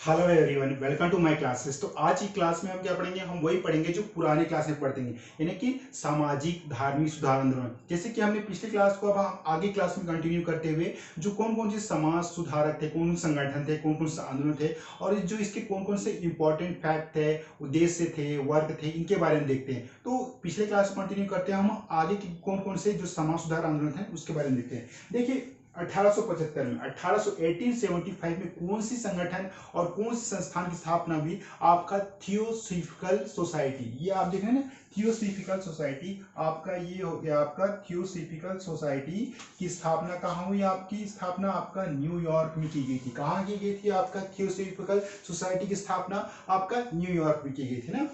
Hello everyone, welcome to my classes. तो आज की क्लास में हम क्या पढ़ेंगे? हम वही पढ़ेंगे जो पुरानी क्लास में पढ़ते हैं, यानी कि सामाजिक धार्मिक सुधार आंदोलन। जैसे कि हमने पिछले क्लास को अब हम आगे क्लास में कंटिन्यू करते हुए जो कौन कौन से समाज सुधारक थे, कौन संगठन थे, कौन कौन से आंदोलन थे और जो इसके कौन कौन से इंपॉर्टेंट फैक्ट थे, उद्देश्य थे, वर्क थे, इनके बारे में देखते हैं। तो पिछले क्लास कंटिन्यू करते हैं, हम आगे की कौन कौन से जो समाज सुधार आंदोलन थे उसके बारे में देखते हैं। देखिए 1875 में 1875 में कौन सी संगठन और कौन सी संस्थान की स्थापना हुई? आपका थियोसॉफिकल सोसाइटी। ये आप देख रहे हैं ना, थियोसॉफिकल सोसाइटी। आपका ये हो गया, आपका थियोसॉफिकल सोसाइटी की स्थापना कहाँ हुई? आपकी स्थापना आपका न्यूयॉर्क में की गई थी। कहाँ की गई थी आपका थियोसॉफिकल सोसाइटी की स्थापना? आपका न्यूयॉर्क में की गई थी ना।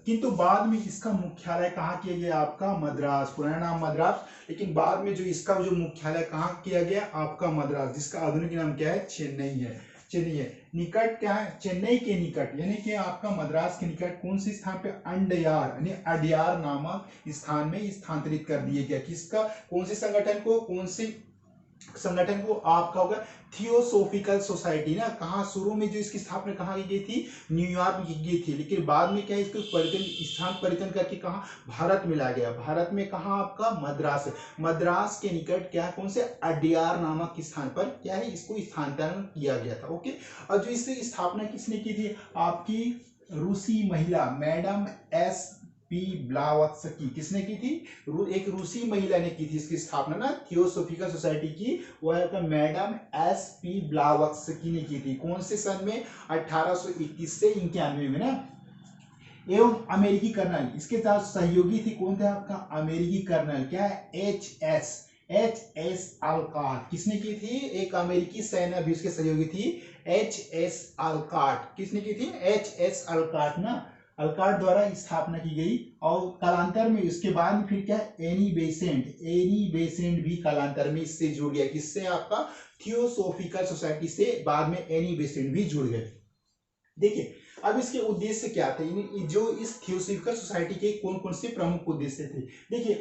किंतु बाद में इसका मुख्यालय कहाँ किया गया? आपका मद्रास। पुराना नाम मद्रास, लेकिन बाद में जो इसका जो मुख्यालय कहाँ किया गया? आपका मद्रास, जिसका आधुनिक नाम क्या है? चेन्नई है। चेन्नई है। निकट क्या है? चेन्नई के निकट, यानी कि आपका मद्रास के निकट कौन सी स्थान पे? अंडयार यानी अडयार नामक स्थान में स्थानांतरित कर दिया गया। किसका? कौन सी संगठन को? कौन सी संगठन को? आपका होगा थियोसॉफिकल सोसाइटी ना। कहाँ शुरू में जो इसकी स्थापना कहाँ की गई थी? न्यूयॉर्क में की गई थी, लेकिन बाद में क्या है, इसको स्थान परिवर्तन करके कहाँ? भारत में लाया गया। भारत में कहाँ? आपका मद्रास। मद्रास के निकट क्या है? कौन से? अडयार नामक स्थान पर क्या है, इसको स्थानांतरण किया गया था। ओके। और जो इसकी स्थापना किसने की थी? आपकी रूसी महिला मैडम एस पी ब्लावत्स्की। किसने की थी? एक रूसी महिला ने की थी इसकी स्थापना ना, थियोसॉफिकल सोसाइटी की। वह है मैडम एस पी ब्लावत्स्की ने की थी। कौन से सन में? 1821 से 91 में ना। एवं अमेरिकी कर्नल इसके साथ सहयोगी थी। कौन थे आपका? अमेरिकी कर्नल। क्या है? H S Olcott. किसने की थी? एक अमेरिकी सेना भी उसके सहयोगी थी। H S Olcott. किसने की थी? एच एस अल्काट ना। अल्काट द्वारा स्थापना की गई। और कालांतर में इसके बाद में फिर क्या? एनी बेसेंट भी कालांतर में इससे जुड़ गया। किससे? आपका थियोसॉफिकल सोसाइटी से बाद में एनी बेसेंट भी जुड़ गए। देखिए अब इसके उद्देश्य क्या थे? जो इस थियोसॉफिकल सोसाइटी के कौन कौन से प्रमुख उद्देश्य थे? देखिए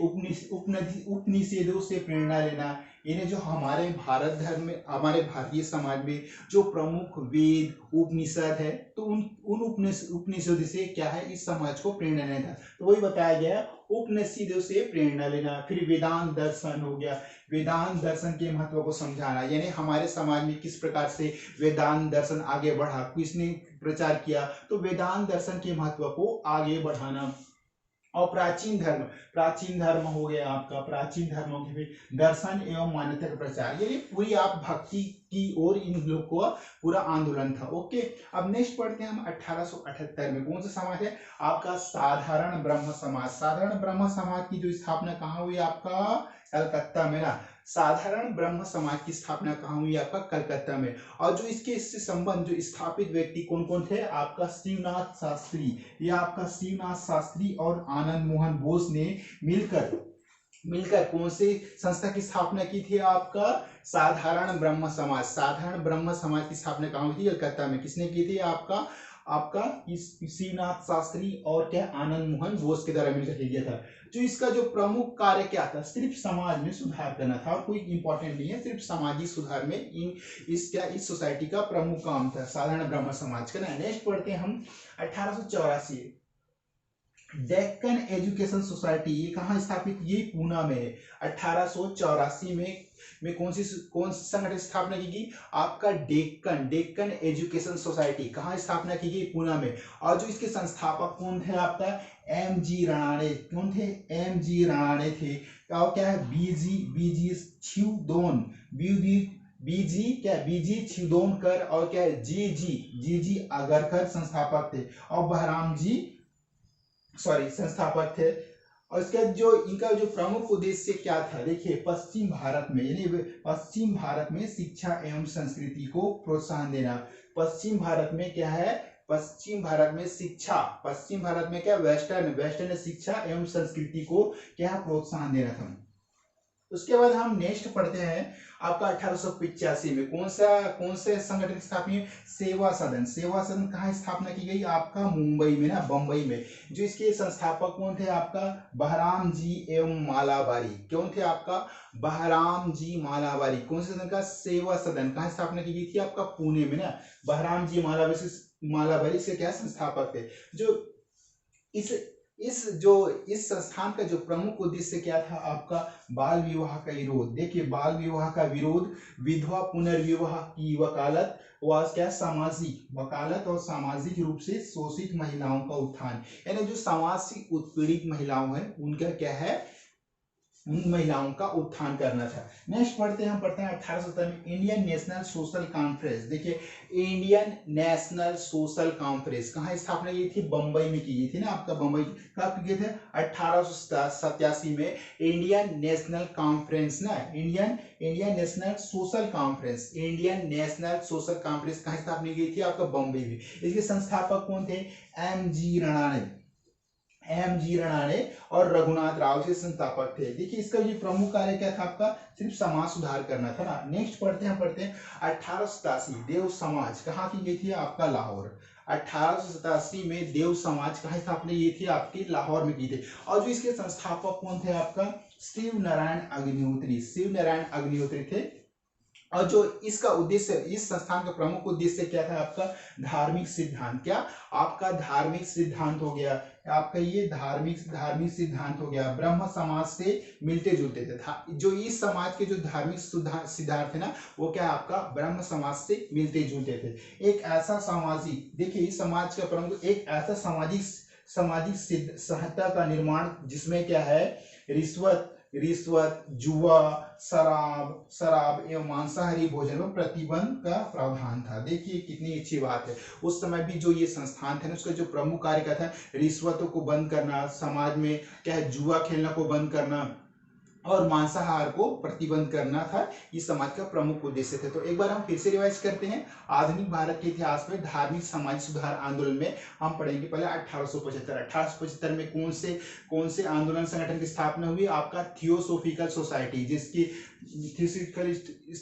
उपनिषेधों से प्रेरणा लेना। यानी जो हमारे भारत धर्म में, हमारे भारतीय समाज में जो प्रमुख वेद उपनिषद है, तो उन उपनिषद से क्या है, इस समाज को प्रेरणा लेना था। तो वही बताया गया, उपनिषदों से प्रेरणा लेना। फिर वेदांत दर्शन हो गया, वेदांत दर्शन के महत्व को समझाना, यानी हमारे समाज में किस प्रकार से वेदांत दर्शन आगे बढ़ा, किसने प्रचार किया, तो वेदांत दर्शन के महत्व को आगे बढ़ाना। और प्राचीन धर्म हो गया आपका, प्राचीन धर्मों के भी दर्शन एवं मान्यता का प्रचार। ये पूरी आप भक्ति की ओर इन लोग को पूरा आंदोलन था। ओके। अब नेक्स्ट पढ़ते हैं हम 1878 में। कौन सा समाज है? आपका साधारण ब्रह्म समाज। साधारण ब्रह्म समाज की जो स्थापना कहाँ हुई? आपका कलकत्ता में ना। साधारण ब्रह्म समाज की स्थापना कहाँ हुई? आपका कलकत्ता में। और जो इससे संबंध जो स्थापित व्यक्ति कौन कौन थे? आपका शिवनाथ शास्त्री। यह आपका शिवनाथ शास्त्री और आनंद मोहन बोस ने मिलकर मिलकर कौन से संस्था की स्थापना की थी? आपका साधारण ब्रह्म समाज। साधारण ब्रह्म समाज की स्थापना कहाँ हुई थी? कलकत्ता में। किसने की थी? आपका आपका शिवनाथ शास्त्री और क्या? आनंद मोहन बोस के द्वारा मिलकर किया गया था। जो इसका जो प्रमुख कार्य क्या था? सिर्फ समाज में सुधार करना था और कोई इंपॉर्टेंट नहीं है, सिर्फ सामाजिक सुधार में इस सोसाइटी का प्रमुख काम था, साधारण ब्रह्म समाज का ना। नेक्स्ट पढ़ते हैं हम 1884। डेक्कन एजुकेशन सोसाइटी, ये कहाँ स्थापित? ये पूना में है। 1884 में कौन सी संगठन स्थापना की गई? आपका डेक्कन एजुकेशन सोसाइटी। कहाँ स्थापना की गई? पूना में। और जो इसके संस्थापक कौन थे? आपका एम जी राणे। कौन थे? एम जी राणे थे। और क्या है? बीजी छिउदोन, बीजी छिउदोनकर और क्या है? जी अगरकर संस्थापक थे। और बहराम जी संस्थापक थे। और इसका जो इनका जो प्रमुख उद्देश्य क्या था? देखिए पश्चिम भारत में, यानी पश्चिम भारत में शिक्षा एवं संस्कृति को प्रोत्साहन देना। पश्चिम भारत में क्या है? पश्चिम भारत में शिक्षा, पश्चिम भारत में क्या? वेस्टर्न शिक्षा एवं संस्कृति को क्या? प्रोत्साहन देना था। उसके बाद हम नेक्स्ट पढ़ते हैं आपका 1885 में कौन से संगठन की स्थापना हुई? सेवा सदन। सेवा सदन कहाँ स्थापना की गई? आपका मुंबई में ना, बंबई में। जो इसके संस्थापक कौन थे? आपका बहराम जी एवं मालाबारी। कौन थे आपका? बहराम जी मालाबारी। कौन से सदन का? सेवा सदन। कहाँ स्थापना की गई थी? आपका पुणे में ना। बहराम जी मालाबारी से क्या संस्थापक थे। जो इस संस्थान का जो प्रमुख उद्देश्य क्या था? आपका बाल विवाह का विरोध। देखिए, बाल विवाह का विरोध, विधवा पुनर्विवाह की वकालत, क्या सामाजिक वकालत और सामाजिक रूप से शोषित महिलाओं का उत्थान, यानी जो समाज से उत्पीड़ित महिलाओं हैं उनका क्या है, उन महिलाओं का उत्थान करना था। नेक्स्ट पढ़ते हैं 1870 में इंडियन नेशनल सोशल कॉन्फ्रेंस। देखिए, इंडियन नेशनल सोशल कॉन्फ्रेंस कहाँ स्थापना की थी? बंबई में की गई थी ना। आपका बंबई कब किए थे? 1887 में इंडियन नेशनल कॉन्फ्रेंस ना, Indian national social conference, Indian national social conference कहाँ स्थापना की गई थी? आपका बंबई में। इसके संस्थापक कौन थे? एम जी रणाने और रघुनाथ राव के संस्थापक थे। देखिए, इसका जो प्रमुख कार्य क्या था? आपका सिर्फ समाज सुधार करना था ना। नेक्स्ट पढ़ते हैं 1887 देव समाज कहाँ की गई थी? आपका लाहौर। 1887 में देव समाज कहाँ स्थापना की थी? आपकी लाहौर में की थी। और जो इसके संस्थापक कौन थे? आपका शिव नारायण अग्निहोत्री थे। और जो इसका उद्देश्य, इस संस्थान का प्रमुख उद्देश्य क्या था? आपका धार्मिक सिद्धांत। क्या? आपका धार्मिक सिद्धांत हो गया, आपका ये धार्मिक सिद्धांत हो गया, ब्रह्म समाज से मिलते जुलते थे। जो इस समाज के जो धार्मिक सिद्धांत थे ना, वो क्या? आपका ब्रह्म समाज से मिलते जुलते थे। एक ऐसा सामाजिक, देखिए इस समाज का प्रमुख, एक ऐसा सामाजिक सहायता का निर्माण जिसमें क्या है, रिश्वत, जुआ, शराब एवं मांसाहारी भोजन में प्रतिबंध का प्रावधान था। देखिए कितनी अच्छी बात है। उस समय भी जो ये संस्थान थे ना, उसका जो प्रमुख कार्य क्या था? रिश्वतों को बंद करना, समाज में क्या है, जुआ खेलना को बंद करना और मांसाहार को प्रतिबंध करना था। इस समाज का प्रमुख उद्देश्य थे। तो एक बार हम फिर से रिवाइज करते हैं। आधुनिक भारत के इतिहास में धार्मिक समाज सुधार आंदोलन में हम पढ़ेंगे पहले 1875 में कौन से आंदोलन संगठन की स्थापना हुई? आपका थियोसोफिकल सोसाइटी, जिसकी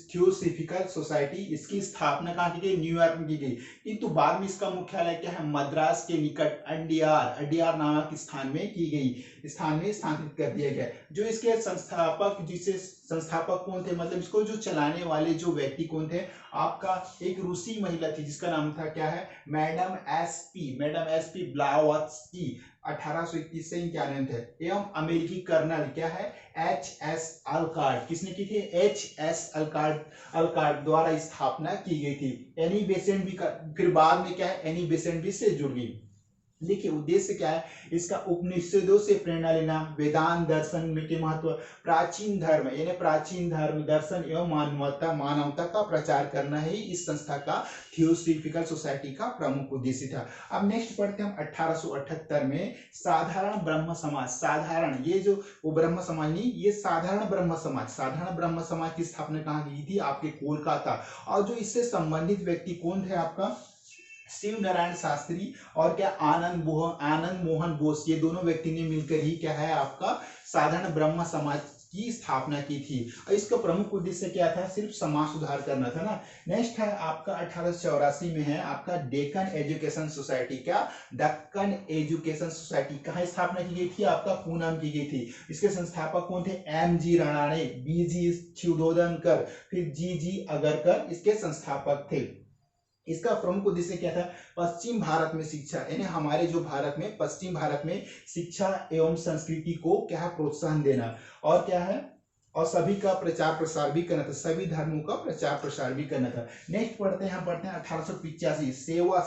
थियोसोफिकल सोसाइटी, इसकी स्थापना कहाँ की गई? न्यूयॉर्क में की गई। किंतु बाद में इसका मुख्यालय क्या है? मद्रास के निकट अड्डियार नामक स्थान में की गई, स्थान में स्थानांतरित कर दिया गया। जो इसके संस्थापक कौन थे, मतलब इसको जो चलाने वाले जो व्यक्ति कौन थे? आपका एक रूसी महिला थी जिसका नाम था क्या है? Madam S P Blavatsky. 1821 से 91 थे। एवं अमेरिकी कर्नल क्या है? HS अलकार्ड। किसने की थी? HS अलकार्ड द्वारा स्थापना की गई थी। एनी बेसेंट भी फिर बाद में क्या है? एनी बेसेंट भी से जुड़ गई। देखिए उद्देश्य क्या है इसका? उपनिषदों से प्रेरणा लेना, वेदांत दर्शन में के महत्व, प्राचीन धर्म यानी प्राचीन धर्म दर्शन एवं मानवता का प्रचार करना ही इस संस्था का थियोसॉफिकल सोसाइटी का प्रमुख उद्देश्य था। अब नेक्स्ट पढ़ते हैं हम 1878 में साधारण ब्रह्म समाज। साधारण, ये जो वो ब्रह्म समाज नहीं, ये साधारण ब्रह्म समाज की स्थापना कहाँ की थी? आपके कोलकाता। और जो इससे संबंधित व्यक्ति कौन थे? आपका शिव नारायण शास्त्री और क्या आनंद मोहन बोस। ये दोनों व्यक्ति ने मिलकर ही क्या है? आपका साधारण ब्रह्म समाज की स्थापना की थी। और इसका प्रमुख उद्देश्य क्या था? सिर्फ समाज सुधार करना था ना। नेक्स्ट है आपका 1884 में है आपका डेक्कन एजुकेशन सोसाइटी। क्या? दक्कन एजुकेशन सोसाइटी कहाँ स्थापना की गई थी? आपका पूना में की गई थी। इसके संस्थापक कौन थे? MG रणाने, BG छिदोदनकर, फिर GG अगरकर इसके संस्थापक थे। इसका प्रमुख उद्देश्य क्या था? पश्चिम भारत में शिक्षा, यानी हमारे जो भारत में, पश्चिम भारत में शिक्षा एवं संस्कृति को क्या है? प्रोत्साहन देना। और क्या है? और सभी का प्रचार प्रसार भी करना था, सभी धर्मों का प्रचार प्रसार भी करना था। नेक्स्ट पढ़ते हैं 1885 सेवा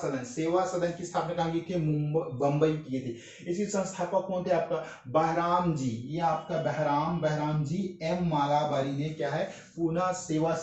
सदन की स्थापना कहाँ की थी? बंबई में की थी। इसके संस्थापक कौन थे? आपका बहराम जी, ये आपका बहराम जी M मालाबारी ने क्या है? पूना सेवा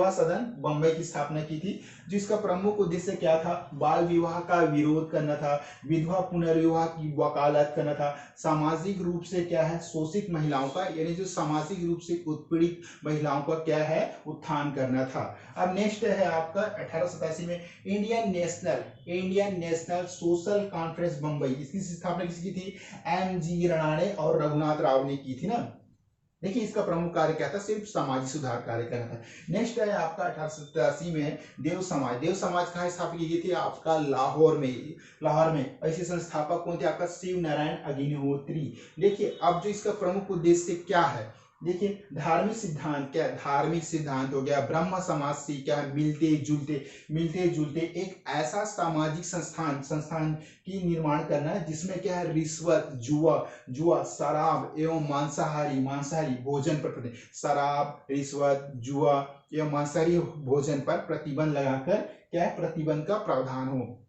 सदन बंबई की स्थापना की थी। जिसका प्रमुख उद्देश्य क्या था? बाल विवाह का विरोध करना था, विधवा पुनर्विवाह की वकालत करना था, सामाजिक रूप से क्या है? शोषित महिलाओं का, यानी जो सामाजिक रूप से उत्पीड़ित महिलाओं का क्या है? उत्थान करना था। अब नेक्स्ट है आपका 1887 में Indian national social conference Bombay. इसकी स्थापना किसकी थी? MG रणाने और रघुनाथ राव ने की थी ना। देखिए इसका प्रमुख कार्य क्या था, सिर्फ सामाजिक सुधार कार्य करना था। नेक्स्ट है आपका 1887 में देव समाज। देव समाज कहाँ स्थापित की गई थी, आपका लाहौर में। लाहौर में ऐसे संस्थापक कौन थे, आपका शिव नारायण अग्निहोत्री। देखिए अब जो इसका प्रमुख उद्देश्य क्या है, देखिए धार्मिक सिद्धांत क्या है, धार्मिक सिद्धांत हो गया, ब्रह्म समाज से क्या है, मिलते जुलते एक ऐसा सामाजिक संस्थान की निर्माण करना है जिसमें क्या है, रिश्वत, जुआ, शराब एवं मांसाहारी भोजन पर शराब, रिश्वत, जुआ एवं मांसाहारी भोजन पर प्रतिबंध लगाकर क्या है, प्रतिबंध का प्रावधान हो।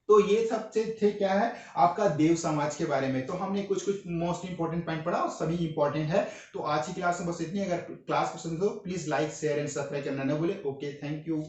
तो ये सब थे क्या है, आपका देव समाज के बारे में। तो हमने कुछ मोस्ट इंपोर्टेंट पॉइंट पढ़ा और सभी इंपॉर्टेंट है। तो आज की क्लास में बस इतनी। अगर क्लास पसंद हो please like share and subscribe करना न भूले। Okay, thank you.